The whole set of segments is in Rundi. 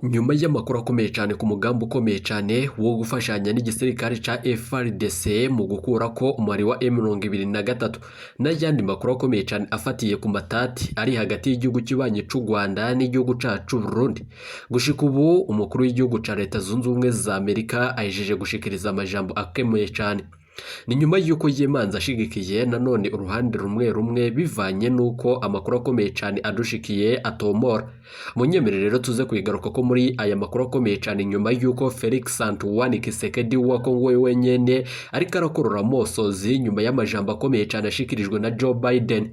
Nyuma y'amakuru akomeye cyane ku mugambi ukomeye cyane wo gufashanya n'igisirikare ca FARDC mu gukura ko umubare wa M23 n'ayandi makuru akomeye cyane afatiye ku matati ari hagati y'igihugu cy'ubanyi c'u Rwanda n'igihugu cacu Burundi. Gushika ubu umukuru w'igihugu ca Leta Zunze Ubumwe za Amerika ajeje gushikiriza amajambo akomeye cyane. Ni nyuma y'uko yemanza ashigikiye nanone uruhande rumwe bivanye nuko amakuru akomeye cyane adushikiye atomora. Munyemerere rero tuze kwigaruka ko muri aya makuru akomeye cyane nyuma y'uko Felix Antoine Tshisekedi wa Kongo wenyene ariko arakorora mosozi nyuma y'amajambo akomeye cyane ashikirijwe na Joe Biden.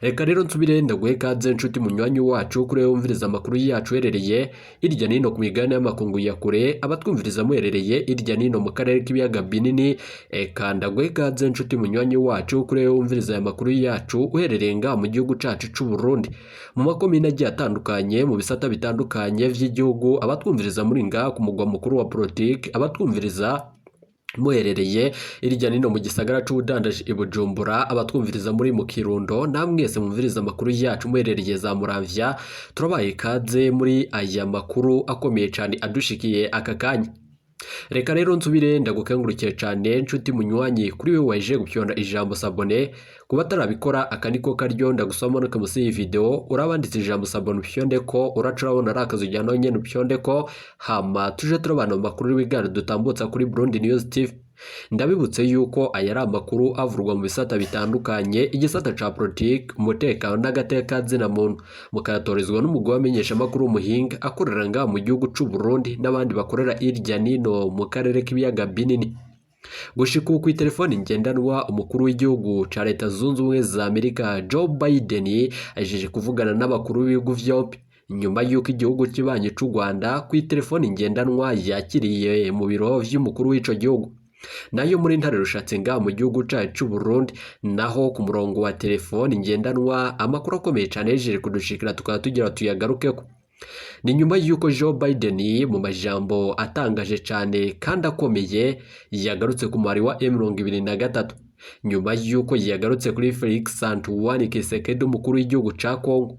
Reka rero nsubire ndaguhe kaze nshuti munywanyi wacu kuri wumviriza amakuru yacu herereye irya nino ku migabane y'amakungu ya kure, abatwumviriza muherereye irya nino mu karere k'ibiyaga binini. Eka ndaguhe kaze nshuti munywanyi wacu kuri wumviriza aya makuru yacu uherereye nga mu gihugu cacu c'u Burundi mu makomine agiye atandukanye mu bisata bitandukanye vy'igihugu, abatwumviriza muri nga ku mugwa mukuru wa politiki, abatwumviriza muherereye irya nino mu gisagara c'ubudandaji i Bujumbura, abatwumviriza muri mu Kirundo, namwese mumviriza amakuru yacu muherereye za Muramvya. Turabaye kaze muri aya makuru akomeye cyane adushikiye aka kanya. Reka rero nsubire ndagukengurukiye cyane nshuti munywanyi kuri we waje gupyonda ijambo sabone. Kuba tarabikora akaniko karyo ndagusoma no kamusi iyi video urabanditse ijambo sabone upyonde ko uracurabona arakazo ujyana nyene upyonde ko hama tuje turabana mu makuru w'igana dutambutsa kuri Burundi News TV. Ndabibutse yuko aya ari amakuru avurwa mu bisata bitandukanye, igisata ca politiki, umutekano n'agateka zina muntu, mukayatorezwa n'umugwi wamenyesha amakuru umuhinga akorera nga mu gihugu c'u Burundi n'abandi bakorera irya nino mu karere k'ibiyaga binini. Gushika ku telefoni ngendanwa umukuru w'igihugu ca Leta Zunze Ubumwe za Amerika Joe Biden ajeje kuvugana n'abakuru b'ibihugu vyompi nyuma y'uko igihugu kibanye c'u Rwanda ku telefoni ngendanwa yakiriye mu biro vy'umukuru w'ico gihugu. Nayo muri ntare rushatse nga mu gihugu cacu Burundi naho ku murongo wa telefoni ngendanwa amakuru akomeye cyane yejeje kudushikira tukaba tugira tuyagarukeko. Ni nyuma y'uko Joe Biden mu majambo atangaje cyane kandi akomeye yagarutse ku mubare wa M23 nyuma y'uko yagarutse kuri Felix Antoine Tshisekedi umukuru w'igihugu ca Kongo.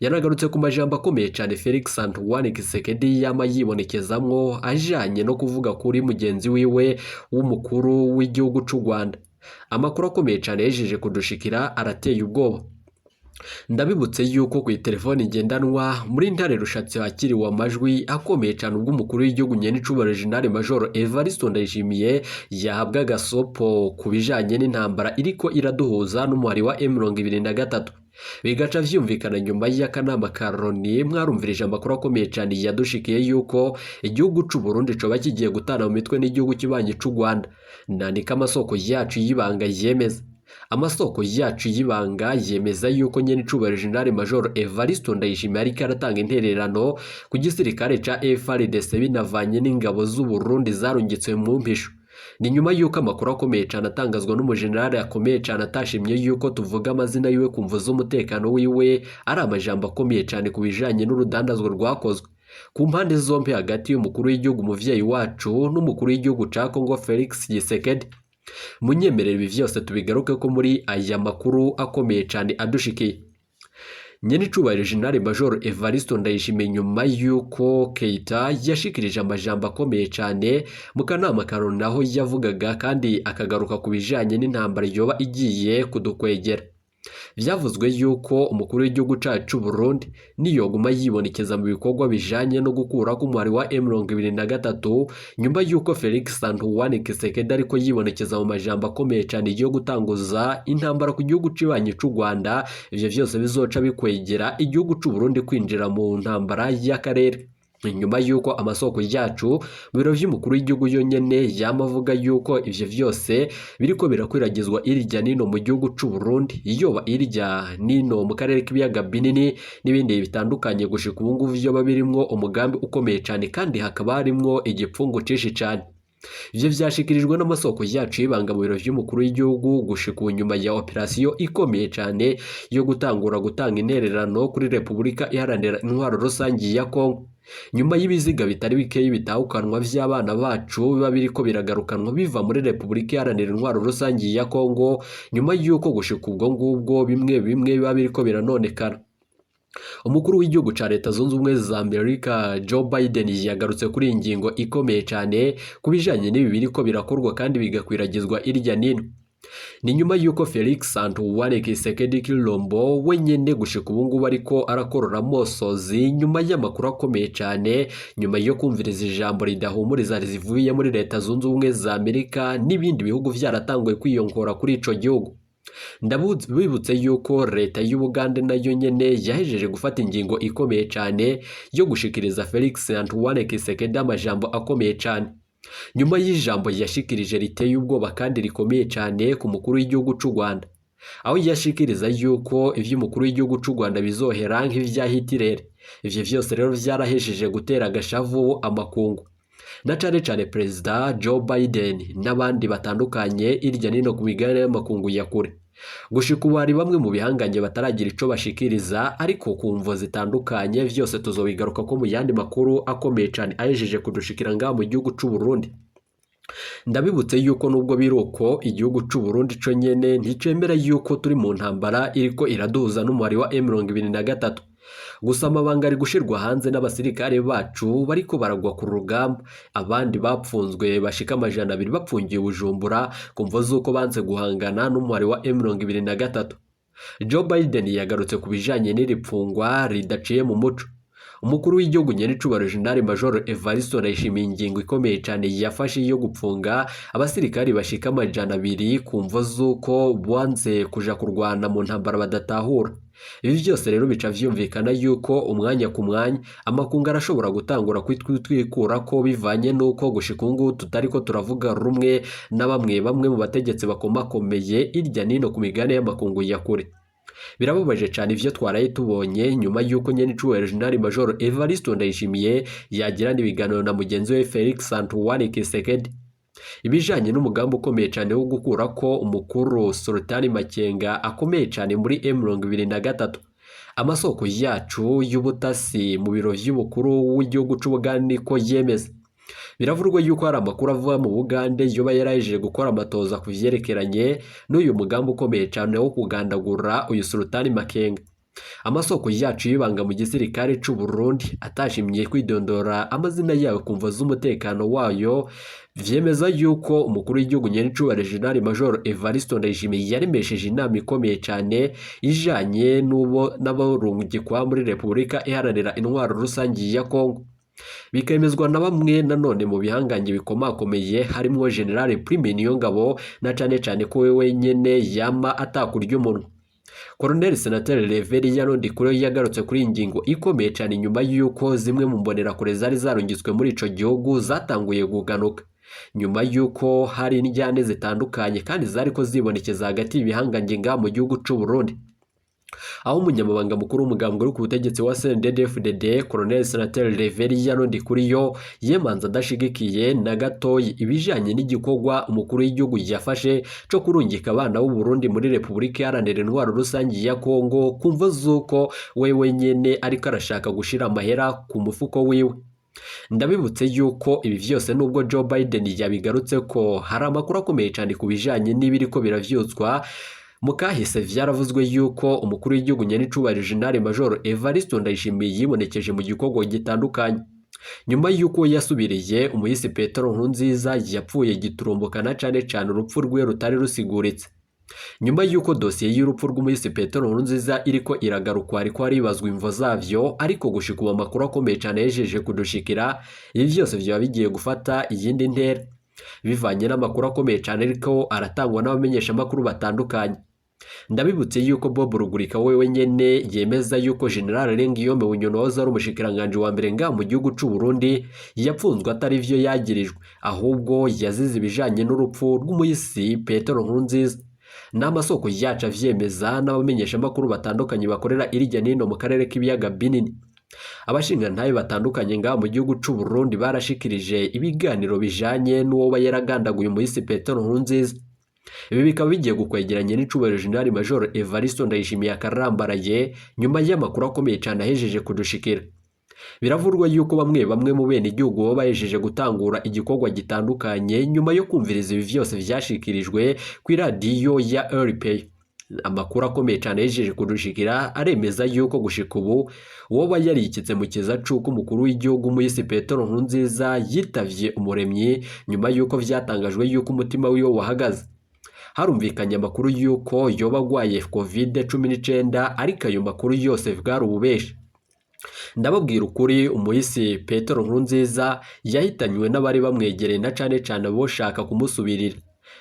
Yanagarutse ku majambo akomeye cyane Felix Antoine Tshisekedi yama yibonekezamwo ajanye no kuvuga kuri mugenzi wiwe w'umukuru w'igihugu c'u Rwanda. Amakuru akomeye cyane yejeje kudushikira arateye ubwoba. Ndabibutse yuko ku telefoni ngendanwa muri ntare rushatse hakiriwe amajwi akomeye cyane ubwo umukuru w'igihugu nyene c'ubaro General Major Evariste Ndayishimiye yahabwa agasopo ku bijanye n'intambara iriko iraduhuza n'umubare wa M23. Bigaca vyumvikana nyuma y'akanama ka Loni mwarumvirije amakuru akomeye cyane yadushikiye yuko igihugu c'u Burundi coba kigiye gutana mu mitwe n'igihugu kibanye c'u Rwanda. Nandika amasoko yacu y'ibanga yemeza. Amasoko yacu y'ibanga yemeza yuko nyene c'ubaro General Major Evariste Ndayishimiye ariko aratanga intererano ku gisirikare ca FARDC binavanye n'ingabo z'u Burundi zarungitswe mu mpisho. Ni nyuma y'uko amakuru akomeye cyane atangazwa n'umujenerali akomeye cyane atashimye yuko tuvuga amazina yiwe kumva z'umutekano wiwe ari amajambo akomeye cyane ku bijanye n'urudandazwa rwakozwe ku mpande zombi hagati y'umukuru w'igihugu muvyeyi wacu n'umukuru w'igihugu ca Kongo Felix Tshisekedi. Munyemerere ibi vyose tubigaruke ko muri aya makuru akomeye cyane adushikiye. Nyene c'ubahiro General Major Evariste Ndayishimiye nyuma y'uko Keita yashikirije amajambo akomeye cyane mu kanama ka Loni naho yavugaga kandi akagaruka ku bijanye n'intambara yoba igiye kudukwegera. Vyavuzwe yuko umukuru w'igihugu cacu Burundi niyoguma yibonekeza mu bikorwa bijanye no gukura ku mwari wa M23 nyuma y'uko Felix Antoine Tshisekedi ariko yibonekeza mu majambo akomeye cyane yo gutanguza intambara ku gihugu cibanye c'u Rwanda. Ivyo vyose bizoca bikwegera igihugu c'u Burundi kwinjira mu ntambara y'akarere. Nyuma y'uko amasoko yacu mu biro vy'umukuru w'igihugu yonyene yamavuga y'uko ivyo vyose biriko birakwiragizwa irya nino mu gihugu c'u Burundi, yoba irya nino mu karere k'ibiyaga binini n'ibindi bitandukanye. Gushika ubu ngubu vyoba birimwo umugambi ukomeye cyane kandi hakaba harimwo igipfungu cishi cyane. Ivyo vyashikirijwe n'amasoko yacu y'ibanga mu biro vy'umukuru w'igihugu gushika nyuma ya operasiyo ikomeye cyane yo gutanga intererano kuri Repubulika Iharanira Intwaro Rusangi ya Kongo. Nyuma y'ibiziga bitari bikeyi bitahukanwa vy'abana bacu biba biriko biragarukanwa biva muri Repubulika Iharanira Intwaro Rusangi ya Kongo, nyuma y'uko gushika ubwo ngubwo bimwe biba biriko biranonekana. umukuru w'igihugu ca Leta Zunze Ubumwe za Amerika Joe Biden yagarutse kuri iyi ngingo ikomeye cyane kubijanye n'ibi biriko birakorwa kandi bigakwiragizwa irya nino. Ni nyuma yuko Felix Antoine Tshisekedi Tshilombo wenyene gushika ubu ngubu ariko arakorora mosozi nyuma y'amakuru akomeye cyane, nyuma yo kumviriza ijambo ridahumuriza rivuye muri Leta Zunze Ubumwe za Amerika n'ibindi bihugu vyaratanguye kwiyongora kuri ico gihugu. Ndabibutse yuko leta y'Ubugande nayo nyene yahejeje gufata ingingo ikomeye cyane yo gushikiriza Felix Antoine Tshisekedi amajambo akomeye cyane. Nyuma y'ijambo yashikirije riteye ubwoba kandi rikomeye cyane ku mukuru w'igihugu c'u Rwanda, aho yashikiriza yuko ivy'umukuru w'igihugu c'u Rwanda bizohera nk'ivya Hitirere. Ivyo vyose rero vyarahejeje gutera agashavu amakungu, na cane Perezida Joe Biden n'abandi batandukanye irya nino ku migabane y'amakungu ya kure. Gushika ubu hari bamwe mu bihanganye bataragira ico bashikiriza, ariko ku mvo zitandukanye vyose tuzobigaruka ko mu yandi makuru akomeye cyane ahejeje kudushikira ngaha mu gihugu c'u Burundi. Ndabibutse yuko nubwo biruko igihugu c'u Burundi co nyene nticemera yuko turi mu ntambara iriko iraduza n'umubare wa M23. Gusa amabanga ari gushirwa hanze n'abasirikare bacu bariko baragwa ku rugamba, abandi bapfunzwe bashika 200 bapfungiye Bujumbura kumvo zuko banze guhangana n'umubare wa M23. Joe Biden yagarutse kubijanye n'iripfungwa ridaciye mu muco. Umukuru w'igihugu nyenicubahiro General Major Evariste Ndayishimiye ingingo ikomeye cyane yafashe yo gupfunga abasirikari bashika 200 kumvo zuko banze kuja kurwana mu ntambara badatahura. Ibi byose rero bica vyumvikana yuko umwanya ku mwanya amakungu arashobora gutangura kwitwikura ko bivanye nuko gushika ubu tutariko turavuga rumwe na bamwe mu bategetsi bakomakomeye irya nino ku migane y'amakungu ya kure. Birababaje cyane ivyo twaraye tubonye nyuma yuko nyenicubahiro General Major Evariste Ndayishimiye yagirana ibiganiro na mugenzi we Felix Antoine Tshisekedi ibijanye n'umugambi ukomeye cyane wo gukura ko umukuru Sultani Makenga akomeye cyane muri M23. Amasoko yacu y'ubutasi mu biro vy'ubukuru w'igihugu c'Ubugande ko yemeza. Biravurwa yuko hari amakuru avuga mu Bugande yoba yarajeje gukora amatoza ku vyerekeranye n'uyu mugambi ukomeye cyane wo kugandagura uyu Sultani Makenga. Amasoko yacu yibanga mu gisirikare c'u Burundi atashimye kwidondora amazina yawe kumva z'umutekano wayo vyemeza yuko umukuru w'igihugu nyenicubahiro General Major Evariste Ndayishimiye yaremesheje inama ikomeye cyane ijanye n'abarungikwa muri Repubulika Iharanira Intwaro Rusangi ya Kongo. Bikemezwa na bamwe nanone mu bihanganye bikomakomeye harimo General Prime Niyongabo na cane ko wewe nyene yama atakurya umunwa. Colonel Senateur Reverien Ndikure yagarutse kuri ingingo ikomeye cyane nyuma yuko zimwe mu mbonera kure zari zarungitswe muri ico gihugu zatanguye guganuka, nyuma yuko hari injyane zitandukanye kandi zariko zibonekeza hagati y'ibihanganye ngaha mu gihugu c'u Burundi, aho umunyamabanga mukuru w'umugambwe uri ku butegetsi wa CNDD-FDD Colonel Senateur Reverien Ndikuriyo yemanza adashigikiye na gatoyi ibijanye n'igikorwa umukuru w'igihugu yafashe co kurungika abana b'u Burundi muri Repubulika Iharanira Intwaro Rusangi ya Kongo kumva zuko wewe nyene ariko arashaka gushira amahera ku mufuko wiwe. Ndabibutse yuko ibi vyose nubwo Joe Biden yabigarutse ko hari amakuru akomeye cyane kubijanye n'ibiriko biravyutswa mukahise vyaravuzwe yuko umukuru w'igihugu nyenicubahiro General Major Evariste Ndayishimiye yibonekeje mu gikorwa gitandukanye nyuma yuko yasubiriye umuyisi Petero Nkurunziza yapfuye giturumbukana cane urupfu rwe rutari rusiguritse. Nyuma yuko dosiye y'urupfu rw'umuyisi Petero Nkurunziza iriko iragarukwa ariko haribazwa imvo zavyo, ariko gushika ubu makuru akomeye cyane yejeje kudushikira ibi vyose vyaba bigiye gufata iyindi ntera bivanye n'amakuru akomeye cyane ariko aratangwa n'abamenyesha makuru batandukanye. Ndabibutse yuko Bob Rugurika wewe nyene yemeza yuko General Lengiyome Bunyoni waza ari umushikiranganje wa mbere nga mu gihugu c'u Burundi yapfunzwe atari vyo yagirijwe, ahubwo yazize ibijanye n'urupfu rw'umuyisi Petero Nkurunziza. N'amasoko yacu avyemeza n'abamenyesha makuru batandukanye bakorera irya nino mu karere k'ibiyaga binini. Abashingantahe batandukanye nga mu gihugu c'u Burundi barashikirije ibiganiro bijanye n'uwo yaragandaguye umuyisi Petero Nkurunziza. Ibi bikaba bigiye gukwegeranya n'icubahiro General Major Evariste Ndayishimiye akarambaraye nyuma y'amakuru akomeye cyane ahejeje kudushikira. Biravurwa yuko bamwe mu bene igihugu bo bahejeje gutangura igikorwa gitandukanye nyuma yo kumviriza ibi vyose vyashikirijwe ku radio ya RPA. amakuru akomeye cyane yejeje kudushikira aremeza yuko gushika ubu uwo yarikitse mu kiza c'uko umukuru w'igihugu Moise Petero Nkurunziza yitavye umuremyi nyuma yuko vyatangajwe yuko umutima wiwe wahagaze. Harumvikanye amakuru yuko yoba agwaye COVID-19 ariko ayo makuru yose bwari ububeshe. Ndababwira ukuri, Moise Petero Nkurunziza yahitanywe n'abari bamwegereye na cane cane boshaka kumusubirira,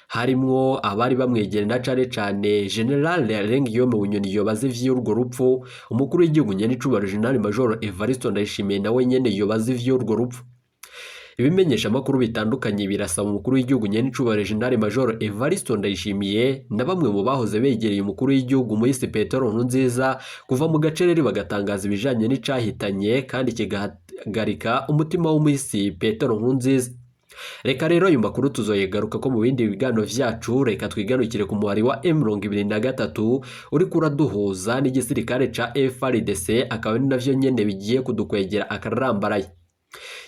harimwo abari bamwegereye na cane cane General Guillaume Bunyoni yobaze ivy'urwo rupfu, umukuru w'igihugu nyenicubahiro General Major Evariste Ndayishimiye nawe nyene yobaze ivy'urwo rupfu. Ibimenyesha amakuru bitandukanye birasaba umukuru w'igihugu nyenicubahiro General Major Evariste Ndayishimiye na bamwe mu bahoze begereye umukuru w'igihugu Moise Petero Nkurunziza kuva mu gacerere bagatangaza ibijanye n'icahitanye kandi kigahagarika umutima w'Moise Petero Nkurunziza. Reka rero ayo makuru tuzoyegaruka ko mu bindi biganiro vyacu. Reka twiganukire ku muhari wa M23 uri kuraduhuza n'igisirikare ca FARDC, akaba ni navyo nyene bigiye kudukwegera akarambaraye.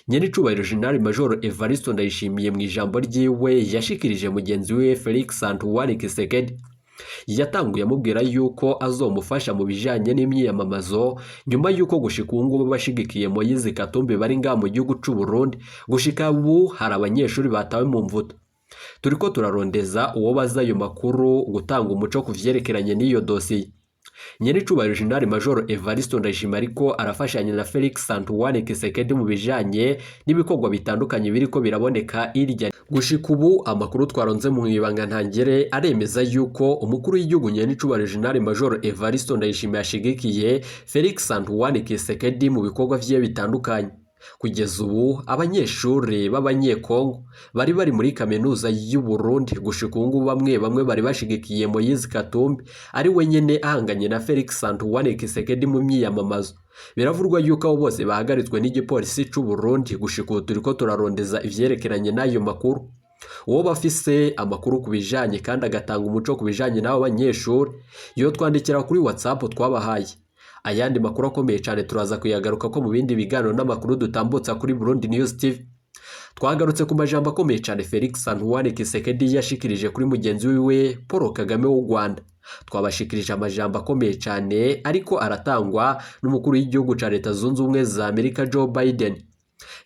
Nyenicubahiro General Major Evariste Ndayishimiye mu ijambo ryiwe yashikirije mugenzi we Felix Antoine Tshisekedi, yatanguye amubwira yuko azomufasha mu bijanye n'imyiyamamazo nyuma yuko gushika ubu ngubu bashigikiye Moise Katumbi bari ngaha mu gihugu c'u Burundi. Gushika ubu hari abanyeshuri batawe mu mvuto. Turiko turarondeza uwo baza ayo makuru gutanga umuco ku vyerekeranye n'iyo dosiye. Nyenicubahiro General Major Evariste Ndayishimiye ariko arafashanya na Felix Antoine Tshisekedi mu bijanye n'ibikorwa bitandukanye biriko biraboneka irya. Gushika ubu amakuru twaronze mu ibanga ntangere aremeza yuko umukuru w'igihugu nyenicubahiro General Major Evariste Ndayishimiye ashigikiye Felix Antoine Tshisekedi mu bikorwa vye bitandukanye. Kugeza ubu abanyeshuri b'abanyekongo bari muri kaminuza y'u Burundi gushika ubu bamwe bari bashigikiye Moise Katumbi ari wenyene ahanganye na Felix Antoine Tshisekedi mu myiyamamazo. Biravurwa yuko abo bose bahagaritswe n'igipolisi c'u Burundi. Gushika ubu turiko turarondeza ivyerekeranye n'ayo makuru. Uwo bafise amakuru kubijanye kandi agatanga umuco kubijanye n'abo banyeshuri yo twandikira kuri WhatsApp twabahaye. Ayandi makuru akomeye cyane turaza kuyagaruka ko mu bindi biganiro n'amakuru dutambutsa kuri Burundi News TV. Twagarutse ku majambo akomeye cyane Felix Antoine Tshisekedi yashikirije kuri mugenzi wiwe Paul Kagame w'u Rwanda. Twabashikirije amajambo akomeye cyane ariko aratangwa n'umukuru w'igihugu ca Leta Zunze Ubumwe za Amerika Joe Biden.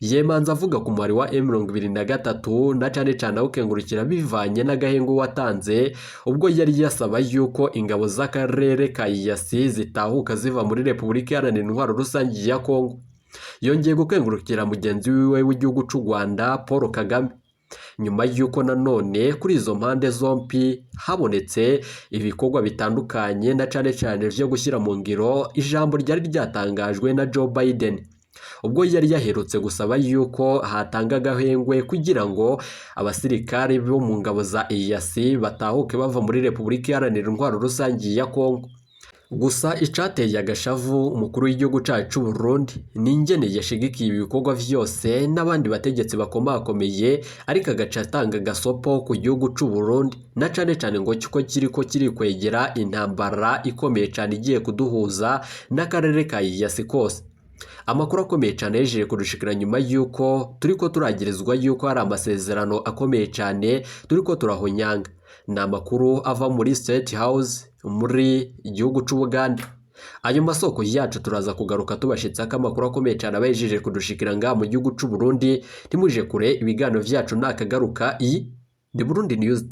Yemanza avuga ku muhari wa M23 na cane cane ukengurukira bivanye n'agahengo watanze ubwo yari yasaba yuko ingabo z'akarere ka EAC zitahuka ziva muri Repubulika Iharanira Intwaro Rusange ya Kongo. Yongeye gukengurukira mugenzi wiwe w'igihugu c'u Rwanda Paul Kagame, nyuma yuko nanone kuri izo mpande zompi habonetse ibikorwa bitandukanye na cane cane vyo gushyira mu ngiro ijambo ryari ryatangajwe na Joe Biden ubwo yari yaherutse gusaba yuko hatanga agahengwe kugira ngo abasirikare bo mu ngabo za EAC batahuke bava muri Repubulika Iharanira Intwaro Rusange ya Kongo. Gusa icateye agashavu umukuru w'igihugu cacu Burundi n'ingene yashigikiye ibikorwa vyose n'abandi bategetsi bakomakomeye ariko agaca atanga gasopo ku gihugu c'u Burundi na cane cane ngo kiko kiri kwegera intambara ikomeye cane igiye kuduhuza n'akarere ka EAC kose. Amakuru akomeye cyane yejeje kudushikira nyuma yuko turiko turagirizwa yuko hari amasezerano akomeye cyane turiko turahonyanga. Ni amakuru ava muri State House muri igihugu c'u Buganda. Ayo masoko yacu turaza kugaruka tubashitsa ko amakuru akomeye cyane abayejeje kudushikira ngaha mu gihugu c'u Burundi. Timuje kure ibiganiro vyacu nakagaruka. Iyi ni Burundi News.